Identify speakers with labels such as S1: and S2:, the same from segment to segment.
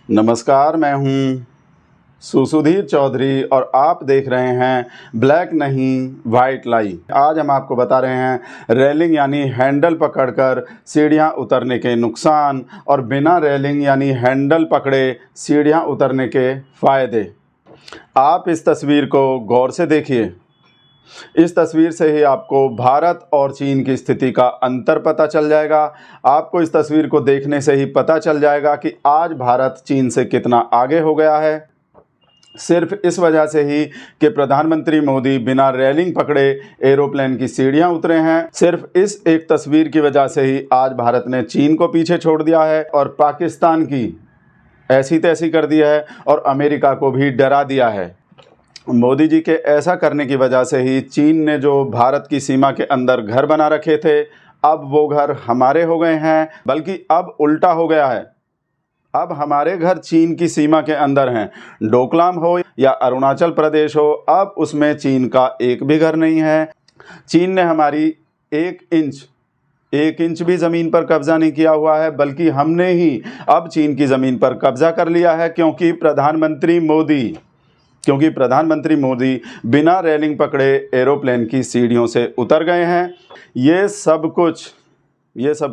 S1: नमस्कार, मैं हूं सुधीर चौधरी और आप देख रहे हैं ब्लैक नहीं वाइट लाई। आज हम आपको बता रहे हैं रेलिंग यानी हैंडल पकड़कर सीढ़ियां उतरने के नुकसान और बिना रेलिंग यानी हैंडल पकड़े सीढ़ियां उतरने के फ़ायदे। आप इस तस्वीर को गौर से देखिए। इस तस्वीर से ही आपको भारत और चीन की स्थिति का अंतर पता चल जाएगा। आपको इस तस्वीर को देखने से ही पता चल जाएगा कि आज भारत चीन से कितना आगे हो गया है। सिर्फ इस वजह से ही कि प्रधानमंत्री मोदी बिना रेलिंग पकड़े एरोप्लेन की सीढ़ियां उतरे हैं। सिर्फ इस एक तस्वीर की वजह से ही आज भारत ने चीन को पीछे छोड़ दिया है और पाकिस्तान की ऐसी तैसी कर दिया है और अमेरिका को भी डरा दिया है। मोदी जी के ऐसा करने की वजह से ही चीन ने जो भारत की सीमा के अंदर घर बना रखे थे, अब वो घर हमारे हो गए हैं। बल्कि अब उल्टा हो गया है, अब हमारे घर चीन की सीमा के अंदर हैं। डोकलाम हो या अरुणाचल प्रदेश हो, अब उसमें चीन का एक भी घर नहीं है। चीन ने हमारी एक इंच भी ज़मीन पर कब्ज़ा नहीं किया हुआ है, बल्कि हमने ही अब चीन की ज़मीन पर कब्ज़ा कर लिया है, क्योंकि प्रधानमंत्री मोदी बिना रेलिंग पकड़े एरोप्लेन की सीढ़ियों से उतर गए हैं। ये सब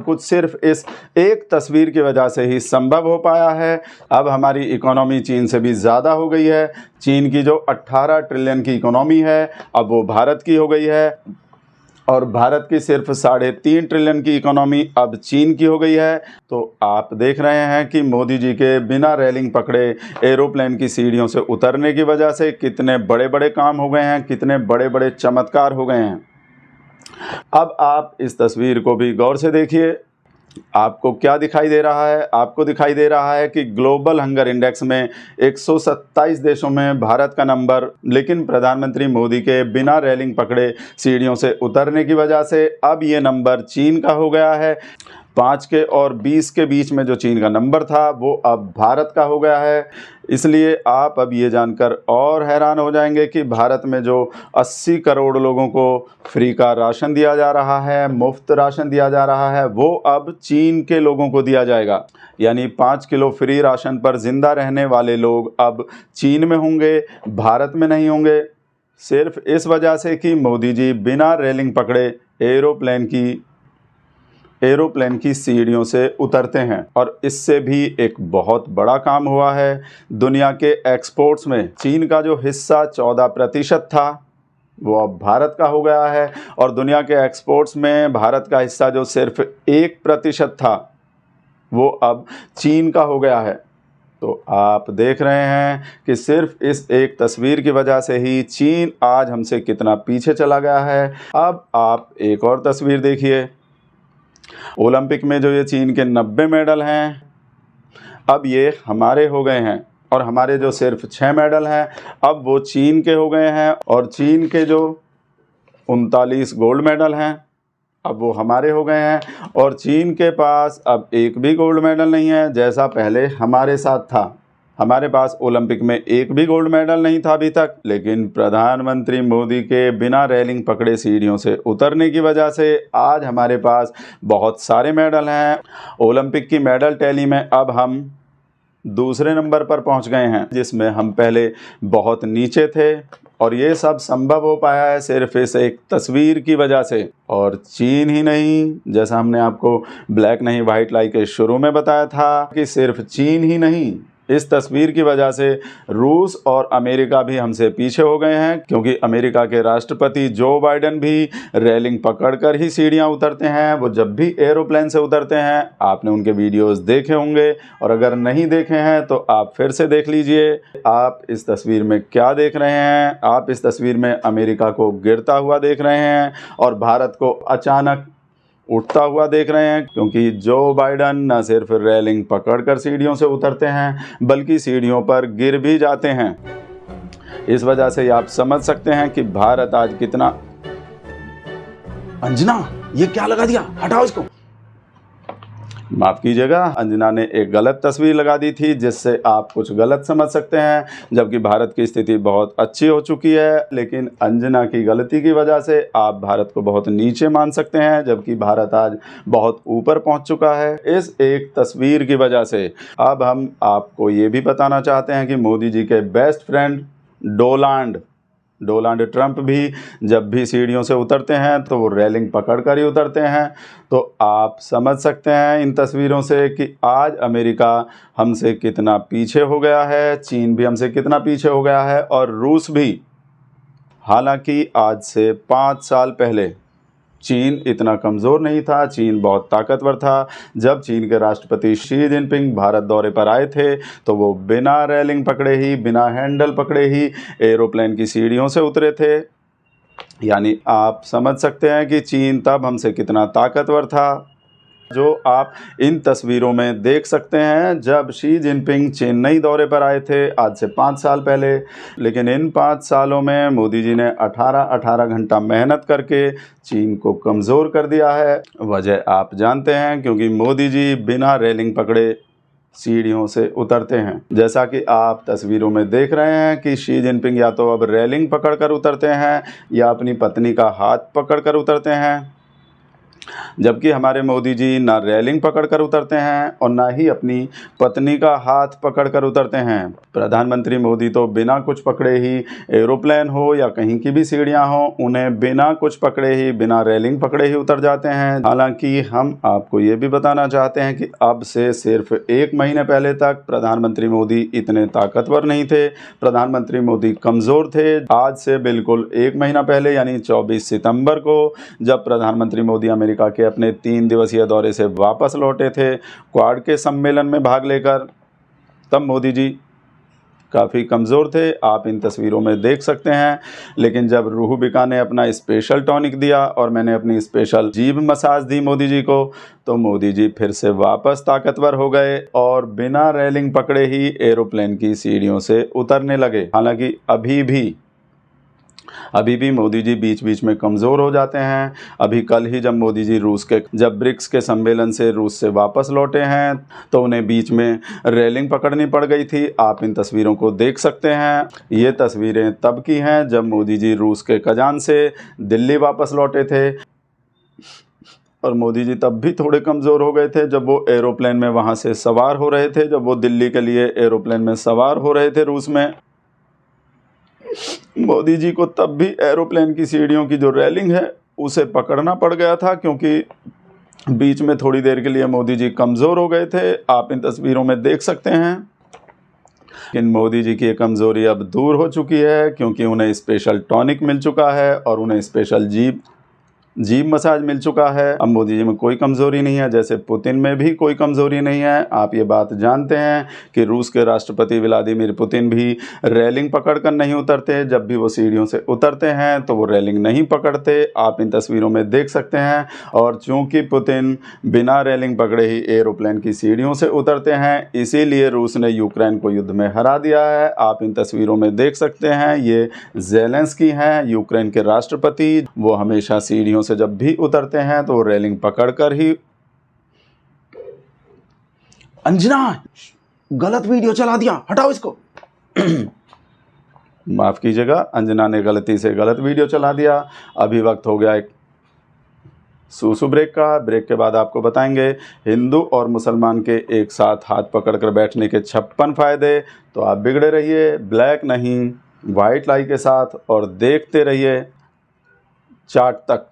S1: कुछ सिर्फ इस एक तस्वीर की वजह से ही संभव हो पाया है। अब हमारी इकोनॉमी चीन से भी ज़्यादा हो गई है। चीन की जो 18 ट्रिलियन की इकोनॉमी है, अब वो भारत की हो गई है और भारत की सिर्फ 3.5 ट्रिलियन की इकोनॉमी अब चीन की हो गई है। तो आप देख रहे हैं कि मोदी जी के बिना रेलिंग पकड़े एरोप्लेन की सीढ़ियों से उतरने की वजह से कितने बड़े बड़े काम हो गए हैं, कितने बड़े बड़े चमत्कार हो गए हैं। अब आप इस तस्वीर को भी गौर से देखिए। आपको क्या दिखाई दे रहा है? आपको दिखाई दे रहा है कि ग्लोबल हंगर इंडेक्स में 127 देशों में भारत का नंबर, लेकिन प्रधानमंत्री मोदी के बिना रेलिंग पकड़े सीढ़ियों से उतरने की वजह से अब ये नंबर चीन का हो गया है। 5 के और 20 के बीच में जो चीन का नंबर था, वो अब भारत का हो गया है। इसलिए आप अब ये जानकर और हैरान हो जाएंगे कि भारत में जो 80 करोड़ लोगों को फ्री का राशन दिया जा रहा है, मुफ्त राशन दिया जा रहा है, वो अब चीन के लोगों को दिया जाएगा। यानी 5 किलो फ्री राशन पर ज़िंदा रहने वाले लोग अब चीन में होंगे, भारत में नहीं होंगे। सिर्फ इस वजह से कि मोदी जी बिना रेलिंग पकड़े एरोप्लेन की सीढ़ियों से उतरते हैं। और इससे भी एक बहुत बड़ा काम हुआ है। दुनिया के एक्सपोर्ट्स में चीन का जो हिस्सा 14% था, वो अब भारत का हो गया है। और दुनिया के एक्सपोर्ट्स में भारत का हिस्सा जो सिर्फ 1% था, वो अब चीन का हो गया है। तो आप देख रहे हैं कि सिर्फ इस एक तस्वीर की वजह से ही चीन आज हमसे कितना पीछे चला गया है। अब आप एक और तस्वीर देखिए। ओलंपिक में जो ये चीन के 90 मेडल हैं, अब ये हमारे हो गए हैं। और हमारे जो सिर्फ 6 मेडल हैं, अब वो चीन के हो गए हैं। और चीन के जो 39 गोल्ड मेडल हैं, अब वो हमारे हो गए हैं। और चीन के पास अब एक भी गोल्ड मेडल नहीं है, जैसा पहले हमारे साथ था। हमारे पास ओलंपिक में एक भी गोल्ड मेडल नहीं था अभी तक, लेकिन प्रधानमंत्री मोदी के बिना रेलिंग पकड़े सीढ़ियों से उतरने की वजह से आज हमारे पास बहुत सारे मेडल हैं। ओलंपिक की मेडल टैली में अब हम दूसरे नंबर पर पहुंच गए हैं, जिसमें हम पहले बहुत नीचे थे। और ये सब संभव हो पाया है सिर्फ इस एक तस्वीर की वजह से। और चीन ही नहीं, जैसा हमने आपको ब्लैक नहीं वाइट लाई के शुरू में बताया था कि सिर्फ चीन ही नहीं, इस तस्वीर की वजह से रूस और अमेरिका भी हमसे पीछे हो गए हैं। क्योंकि अमेरिका के राष्ट्रपति जो बाइडेन भी रेलिंग पकड़कर ही सीढ़ियां उतरते हैं। वो जब भी एरोप्लेन से उतरते हैं, आपने उनके वीडियोस देखे होंगे, और अगर नहीं देखे हैं तो आप फिर से देख लीजिए। आप इस तस्वीर में क्या देख रहे हैं? आप इस तस्वीर में अमेरिका को गिरता हुआ देख रहे हैं और भारत को अचानक उठता हुआ देख रहे हैं। क्योंकि जो बाइडेन न सिर्फ रेलिंग पकड़कर सीढ़ियों से उतरते हैं, बल्कि सीढ़ियों पर गिर भी जाते हैं। इस वजह से आप समझ सकते हैं कि भारत आज कितना। अंजना, ये क्या लगा दिया? हटाओ इसको। माफ़ कीजिएगा, अंजना ने एक गलत तस्वीर लगा दी थी जिससे आप कुछ गलत समझ सकते हैं, जबकि भारत की स्थिति बहुत अच्छी हो चुकी है। लेकिन अंजना की गलती की वजह से आप भारत को बहुत नीचे मान सकते हैं, जबकि भारत आज बहुत ऊपर पहुंच चुका है इस एक तस्वीर की वजह से। अब हम आपको ये भी बताना चाहते हैं कि मोदी जी के बेस्ट फ्रेंड डोनाल्ड ट्रंप भी जब भी सीढ़ियों से उतरते हैं तो वो रेलिंग पकड़ कर ही उतरते हैं। तो आप समझ सकते हैं इन तस्वीरों से कि आज अमेरिका हमसे कितना पीछे हो गया है, चीन भी हमसे कितना पीछे हो गया है और रूस भी। हालांकि आज से 5 साल पहले चीन इतना कमज़ोर नहीं था, चीन बहुत ताकतवर था। जब चीन के राष्ट्रपति शी जिनपिंग भारत दौरे पर आए थे तो वो बिना रेलिंग पकड़े ही, बिना हैंडल पकड़े ही एरोप्लेन की सीढ़ियों से उतरे थे। यानी आप समझ सकते हैं कि चीन तब हमसे कितना ताकतवर था, जो आप इन तस्वीरों में देख सकते हैं जब शी जिनपिंग चेन्नई दौरे पर आए थे आज से 5 साल पहले। लेकिन इन 5 सालों में मोदी जी ने 18 घंटा मेहनत करके चीन को कमज़ोर कर दिया है। वजह आप जानते हैं, क्योंकि मोदी जी बिना रेलिंग पकड़े सीढ़ियों से उतरते हैं। जैसा कि आप तस्वीरों में देख रहे हैं कि शी जिनपिंग या तो अब रेलिंग पकड़कर उतरते हैं या अपनी पत्नी का हाथ पकड़कर उतरते हैं, जबकि हमारे मोदी जी ना रेलिंग पकड़कर उतरते हैं और ना ही अपनी पत्नी का हाथ पकड़कर उतरते हैं। प्रधानमंत्री मोदी तो बिना कुछ पकड़े ही, एरोप्लेन हो या कहीं की भी सीढ़ियां हो, उन्हें बिना कुछ पकड़े ही, बिना रेलिंग पकड़े ही उतर जाते हैं। हालांकि हम आपको ये भी बताना चाहते हैं कि अब से सिर्फ 1 महीने पहले तक प्रधानमंत्री मोदी इतने ताकतवर नहीं थे, प्रधानमंत्री मोदी कमज़ोर थे। आज से बिल्कुल 1 महीना पहले यानी 24 सितंबर को जब प्रधानमंत्री मोदी अमेरिका के अपने 3 दिवसीय दौरे से वापस लौटे थे क्वाड के सम्मेलन में भाग लेकर, तब मोदी जी काफ़ी कमज़ोर थे, आप इन तस्वीरों में देख सकते हैं। लेकिन जब रूह बिका ने अपना स्पेशल टॉनिक दिया और मैंने अपनी स्पेशल जीभ मसाज दी मोदी जी को, तो मोदी जी फिर से वापस ताकतवर हो गए और बिना रेलिंग पकड़े ही एरोप्लेन की सीढ़ियों से उतरने लगे। हालांकि अभी भी मोदी जी बीच बीच में कमज़ोर हो जाते हैं। अभी कल ही जब मोदी जी जब ब्रिक्स के सम्मेलन से रूस से वापस लौटे हैं तो उन्हें बीच में रेलिंग पकड़नी पड़ गई थी। आप इन तस्वीरों को देख सकते हैं। ये तस्वीरें तब की हैं जब मोदी जी रूस के कजान से दिल्ली वापस लौटे थे और मोदी जी तब भी थोड़े कमज़ोर हो गए थे जब वो एरोप्लेन में वहाँ से सवार हो रहे थे, जब वो दिल्ली के लिए एरोप्लेन में सवार हो रहे थे रूस में। मोदी जी को तब भी एरोप्लेन की सीढ़ियों की जो रेलिंग है उसे पकड़ना पड़ गया था, क्योंकि बीच में थोड़ी देर के लिए मोदी जी कमज़ोर हो गए थे। आप इन तस्वीरों में देख सकते हैं। लेकिन मोदी जी की कमज़ोरी अब दूर हो चुकी है, क्योंकि उन्हें स्पेशल टॉनिक मिल चुका है और उन्हें स्पेशल जीभ मसाज मिल चुका है। अब मोदी जी में कोई कमज़ोरी नहीं है, जैसे पुतिन में भी कोई कमज़ोरी नहीं है। आप ये बात जानते हैं कि रूस के राष्ट्रपति व्लादिमीर पुतिन भी रेलिंग पकड़कर नहीं उतरते, जब भी वो सीढ़ियों से उतरते हैं तो वो रेलिंग नहीं पकड़ते। आप इन तस्वीरों में देख सकते हैं। और चूँकि पुतिन बिना रेलिंग पकड़े ही एरोप्लेन की सीढ़ियों से उतरते हैं, इसीलिए रूस ने यूक्रेन को युद्ध में हरा दिया है। आप इन तस्वीरों में देख सकते हैं, ये ज़ेलेंस्की हैं, यूक्रेन के राष्ट्रपति। वो हमेशा सीढ़ियों से जब भी उतरते हैं तो रेलिंग पकड़कर ही।
S2: अंजना, गलत वीडियो चला दिया, हटाओ इसको।
S1: माफ़ कीजिएगा, अंजना ने गलती से गलत वीडियो चला दिया। अभी वक्त हो गया एक सूसू ब्रेक का। ब्रेक के बाद आपको बताएंगे हिंदू और मुसलमान के एक साथ हाथ पकड़कर बैठने के 56 फ़ायदे। तो आप बिगड़े रहिए ब्लैक नहीं वाइट लाई के साथ और देखते रहिए चार्ट तक।